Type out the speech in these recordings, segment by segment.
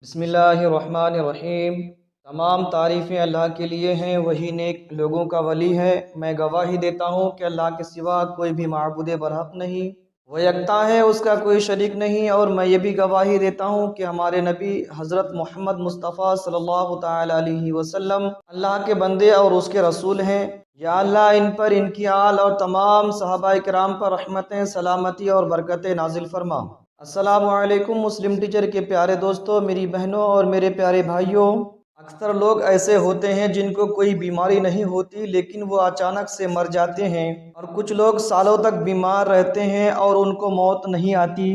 بسم اللہ الرحمن الرحیم۔ تمام تعریفیں اللہ کے لیے ہیں، وہی نیک لوگوں کا ولی ہے۔ میں گواہی دیتا ہوں کہ اللہ کے سوا کوئی بھی معبود برحق نہیں، وہ یکتا ہے، اس کا کوئی شریک نہیں۔ اور میں یہ بھی گواہی دیتا ہوں کہ ہمارے نبی حضرت محمد مصطفیٰ صلی اللہ تعالی علیہ وسلم اللہ کے بندے اور اس کے رسول ہیں۔ یا اللہ ان پر، ان کی آل اور تمام صحابہ کرام پر رحمتیں، سلامتی اور برکتیں نازل فرما۔ السلام علیکم مسلم ٹیچر کے پیارے دوستوں، میری بہنوں اور میرے پیارے بھائیوں۔ اکثر لوگ ایسے ہوتے ہیں جن کو کوئی بیماری نہیں ہوتی لیکن وہ اچانک سے مر جاتے ہیں، اور کچھ لوگ سالوں تک بیمار رہتے ہیں اور ان کو موت نہیں آتی۔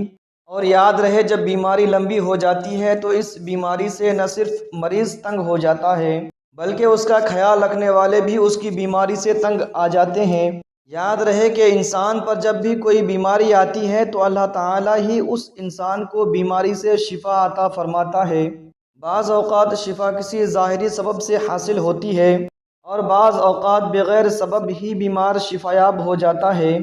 اور یاد رہے، جب بیماری لمبی ہو جاتی ہے تو اس بیماری سے نہ صرف مریض تنگ ہو جاتا ہے بلکہ اس کا خیال رکھنے والے بھی اس کی بیماری سے تنگ آ جاتے ہیں۔ یاد رہے کہ انسان پر جب بھی کوئی بیماری آتی ہے تو اللہ تعالیٰ ہی اس انسان کو بیماری سے شفا عطا فرماتا ہے۔ بعض اوقات شفا کسی ظاہری سبب سے حاصل ہوتی ہے اور بعض اوقات بغیر سبب ہی بیمار شفایاب ہو جاتا ہے،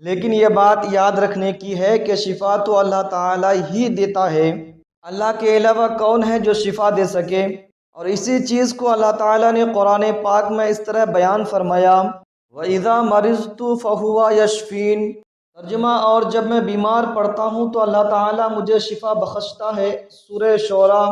لیکن یہ بات یاد رکھنے کی ہے کہ شفا تو اللہ تعالیٰ ہی دیتا ہے۔ اللہ کے علاوہ کون ہے جو شفا دے سکے؟ اور اسی چیز کو اللہ تعالیٰ نے قرآن پاک میں اس طرح بیان فرمایا، وَإِذَا مَرِضْتُ فَهُوَ يَشْفِينِ۔ ترجمہ، اور جب میں بیمار پڑتا ہوں تو اللہ تعالیٰ مجھے شفا بخشتا ہے۔ سورہ شعراء۔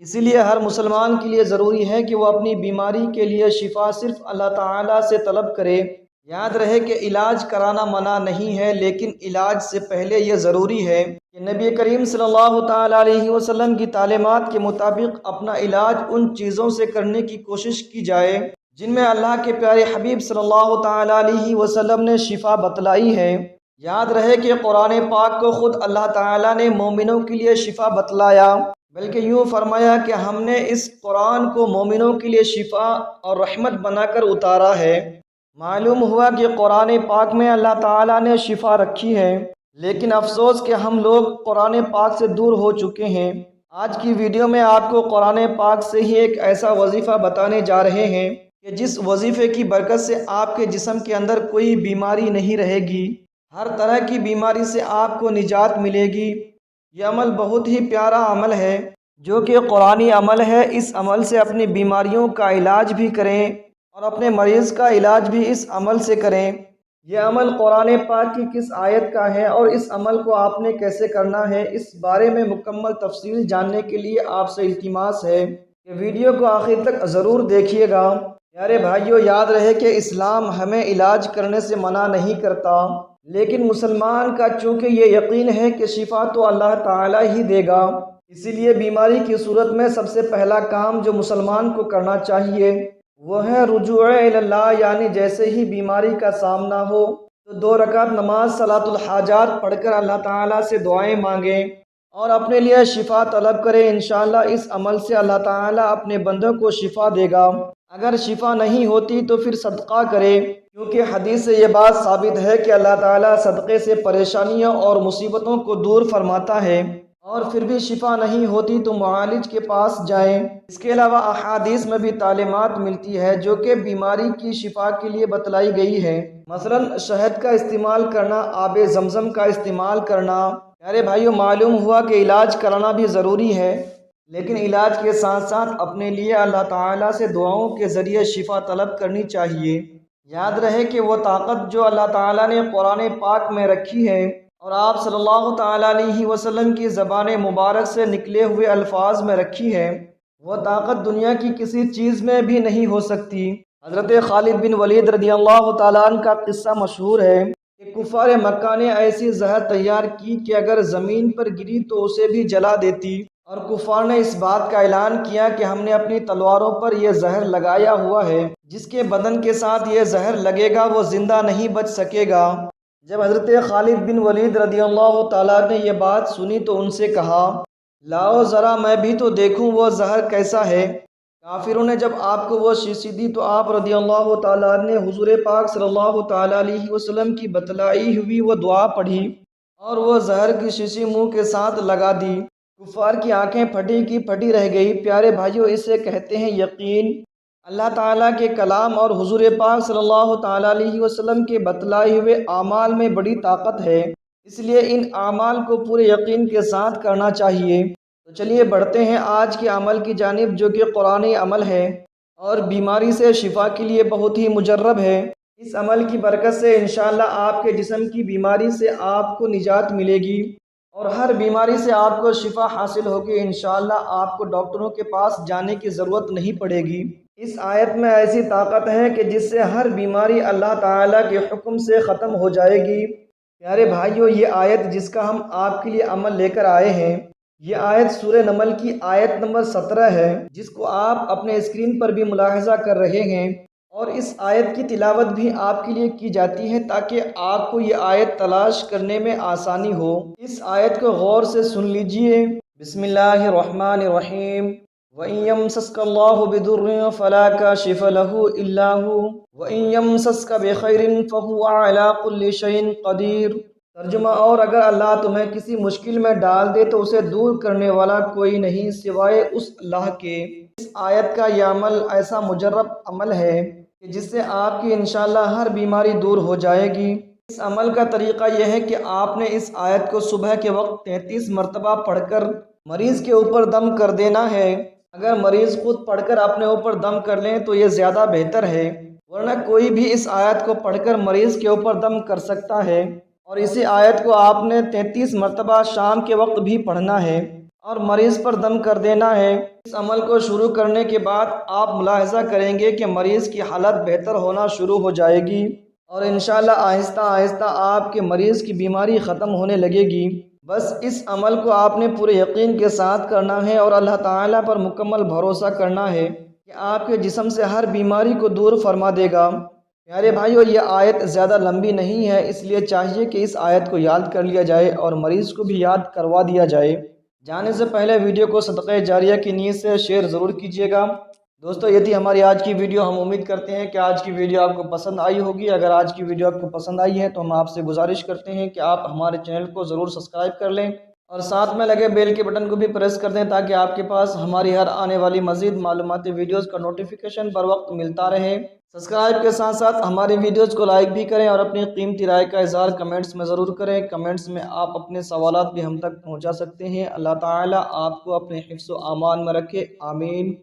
اسی لیے ہر مسلمان کے لیے ضروری ہے کہ وہ اپنی بیماری کے لیے شفا صرف اللہ تعالیٰ سے طلب کرے۔ یاد رہے کہ علاج کرانا منع نہیں ہے، لیکن علاج سے پہلے یہ ضروری ہے کہ نبی کریم صلی اللہ تعالیٰ علیہ وسلم کی تعلیمات کے مطابق اپنا علاج ان چیزوں سے کرنے کی کوشش کی جائے جن میں اللہ کے پیارے حبیب صلی اللہ تعالیٰ علیہ وسلم نے شفا بتلائی ہے۔ یاد رہے کہ قرآن پاک کو خود اللہ تعالیٰ نے مومنوں کے لیے شفا بتلایا، بلکہ یوں فرمایا کہ ہم نے اس قرآن کو مومنوں کے لیے شفا اور رحمت بنا کر اتارا ہے۔ معلوم ہوا کہ قرآن پاک میں اللہ تعالیٰ نے شفا رکھی ہے، لیکن افسوس کہ ہم لوگ قرآن پاک سے دور ہو چکے ہیں۔ آج کی ویڈیو میں آپ کو قرآن پاک سے ہی ایک ایسا وظیفہ بتانے جا رہے ہیں کہ جس وظیفے کی برکت سے آپ کے جسم کے اندر کوئی بیماری نہیں رہے گی، ہر طرح کی بیماری سے آپ کو نجات ملے گی۔ یہ عمل بہت ہی پیارا عمل ہے جو کہ قرآنی عمل ہے۔ اس عمل سے اپنی بیماریوں کا علاج بھی کریں اور اپنے مریض کا علاج بھی اس عمل سے کریں۔ یہ عمل قرآن پاک کی کس آیت کا ہے اور اس عمل کو آپ نے کیسے کرنا ہے، اس بارے میں مکمل تفصیل جاننے کے لیے آپ سے التماس ہے کہ ویڈیو کو آخر تک ضرور دیکھیے گا۔ پیارے بھائیوں، یاد رہے کہ اسلام ہمیں علاج کرنے سے منع نہیں کرتا، لیکن مسلمان کا چونکہ یہ یقین ہے کہ شفا تو اللہ تعالیٰ ہی دے گا، اسی لیے بیماری کی صورت میں سب سے پہلا کام جو مسلمان کو کرنا چاہیے وہ ہے رجوع اللہ، یعنی جیسے ہی بیماری کا سامنا ہو تو 2 رکعت نماز صلاۃ الحاجات پڑھ کر اللہ تعالیٰ سے دعائیں مانگیں اور اپنے لیے شفا طلب کریں۔ انشاءاللہ اس عمل سے اللہ تعالیٰ اپنے بندوں کو شفا دے گا۔ اگر شفا نہیں ہوتی تو پھر صدقہ کرے، کیونکہ حدیث سے یہ بات ثابت ہے کہ اللہ تعالیٰ صدقے سے پریشانیوں اور مصیبتوں کو دور فرماتا ہے، اور پھر بھی شفا نہیں ہوتی تو معالج کے پاس جائیں۔ اس کے علاوہ احادیث میں بھی تعلیمات ملتی ہے جو کہ بیماری کی شفا کے لیے بتلائی گئی ہے، مثلا شہد کا استعمال کرنا، آب زمزم کا استعمال کرنا۔ پیارے بھائیوں، معلوم ہوا کہ علاج کرانا بھی ضروری ہے، لیکن علاج کے ساتھ ساتھ اپنے لیے اللہ تعالیٰ سے دعاؤں کے ذریعے شفا طلب کرنی چاہیے۔ یاد رہے کہ وہ طاقت جو اللہ تعالیٰ نے قرآن پاک میں رکھی ہے اور آپ صلی اللہ تعالیٰ علیہ وسلم کی زبان مبارک سے نکلے ہوئے الفاظ میں رکھی ہے، وہ طاقت دنیا کی کسی چیز میں بھی نہیں ہو سکتی۔ حضرت خالد بن ولید رضی اللہ تعالیٰ عنہ کا قصہ مشہور ہے کہ کفار مکہ نے ایسی زہر تیار کی کہ اگر زمین پر گری تو اسے بھی جلا دیتی، اور کفار نے اس بات کا اعلان کیا کہ ہم نے اپنی تلواروں پر یہ زہر لگایا ہوا ہے، جس کے بدن کے ساتھ یہ زہر لگے گا وہ زندہ نہیں بچ سکے گا۔ جب حضرت خالد بن ولید رضی اللہ تعالیٰ نے یہ بات سنی تو ان سے کہا، لاؤ ذرا میں بھی تو دیکھوں وہ زہر کیسا ہے۔ کافروں نے جب آپ کو وہ شیشی دی تو آپ رضی اللہ تعالیٰ نے حضور پاک صلی اللہ تعالیٰ علیہ وسلم کی بتلائی ہوئی وہ دعا پڑھی اور وہ زہر کی شیشی منہ کے ساتھ لگا دی۔ کفار کی آنکھیں پھٹی کی پھٹی رہ گئی۔ پیارے بھائیوں، اسے کہتے ہیں یقین۔ اللہ تعالیٰ کے کلام اور حضور پاک صلی اللہ تعالیٰ علیہ وسلم کے بتلائے ہوئے اعمال میں بڑی طاقت ہے، اس لیے ان اعمال کو پورے یقین کے ساتھ کرنا چاہیے۔ تو چلیے بڑھتے ہیں آج کے عمل کی جانب، جو کہ قرآنی عمل ہے اور بیماری سے شفا کے لیے بہت ہی مجرب ہے۔ اس عمل کی برکت سے انشاءاللہ آپ کے جسم کی بیماری سے آپ کو نجات ملے گی اور ہر بیماری سے آپ کو شفا حاصل ہوگی۔ انشاءاللہ آپ کو ڈاکٹروں کے پاس جانے کی ضرورت نہیں پڑے گی۔ اس آیت میں ایسی طاقت ہے کہ جس سے ہر بیماری اللہ تعالیٰ کے حکم سے ختم ہو جائے گی۔ پیارے بھائیو، یہ آیت جس کا ہم آپ کے لیے عمل لے کر آئے ہیں، یہ آیت سورہ نمل کی آیت نمبر 17 ہے، جس کو آپ اپنے اسکرین پر بھی ملاحظہ کر رہے ہیں، اور اس آیت کی تلاوت بھی آپ کے لیے کی جاتی ہے تاکہ آپ کو یہ آیت تلاش کرنے میں آسانی ہو۔ اس آیت کو غور سے سن لیجئے۔ بسم اللہ الرحمن الرحیم۔ وَإِن يَمْسَسْكَ اللَّهُ بِضُرٍّ فَلَا كَاشِفَ لَهُ إِلَّا هُوَ وَإِن يَمْسَسْكَ بِخَيْرٍ فَهُوَ عَلَى كُلِّ شَيْءٍ قَدِيرٌ۔ ترجمہ، اور اگر اللہ تمہیں کسی مشکل میں ڈال دے تو اسے دور کرنے والا کوئی نہیں سوائے اس اللہ کے۔ اس آیت کا یہ عمل ایسا مجرب عمل ہے کہ جس سے آپ کی انشاءاللہ ہر بیماری دور ہو جائے گی۔ اس عمل کا طریقہ یہ ہے کہ آپ نے اس آیت کو صبح کے وقت 33 مرتبہ پڑھ کر مریض کے اوپر دم کر دینا ہے۔ اگر مریض خود پڑھ کر اپنے اوپر دم کر لیں تو یہ زیادہ بہتر ہے، ورنہ کوئی بھی اس آیت کو پڑھ کر مریض کے اوپر دم کر سکتا ہے۔ اور اسی آیت کو آپ نے 33 مرتبہ شام کے وقت بھی پڑھنا ہے اور مریض پر دم کر دینا ہے۔ اس عمل کو شروع کرنے کے بعد آپ ملاحظہ کریں گے کہ مریض کی حالت بہتر ہونا شروع ہو جائے گی اور انشاءاللہ آہستہ آہستہ آپ کے مریض کی بیماری ختم ہونے لگے گی۔ بس اس عمل کو آپ نے پورے یقین کے ساتھ کرنا ہے اور اللہ تعالیٰ پر مکمل بھروسہ کرنا ہے کہ آپ کے جسم سے ہر بیماری کو دور فرما دے گا۔ پیارے بھائیو، یہ آیت زیادہ لمبی نہیں ہے، اس لیے چاہیے کہ اس آیت کو یاد کر لیا جائے اور مریض کو بھی یاد کروا دیا جائے۔ جانے سے پہلے ویڈیو کو صدقہ جاریہ کی نیت سے شیئر ضرور کیجیے گا۔ دوستو، یہ تھی ہماری آج کی ویڈیو۔ ہم امید کرتے ہیں کہ آج کی ویڈیو آپ کو پسند آئی ہوگی۔ اگر آج کی ویڈیو آپ کو پسند آئی ہے تو ہم آپ سے گزارش کرتے ہیں کہ آپ ہمارے چینل کو ضرور سبسکرائب کر لیں اور ساتھ میں لگے بیل کے بٹن کو بھی پریس کر دیں تاکہ آپ کے پاس ہماری ہر آنے والی مزید معلوماتی ویڈیوز کا نوٹیفیکیشن بر وقت ملتا رہے۔ سبسکرائب کے ساتھ ساتھ ہماری ویڈیوز کو لائک بھی کریں اور اپنی قیمتی رائے کا اظہار کمنٹس میں ضرور کریں۔ کمنٹس میں آپ اپنے سوالات بھی ہم تک پہنچا سکتے ہیں۔ اللہ تعالیٰ آپ کو اپنے حفظ و امان میں رکھے، آمین۔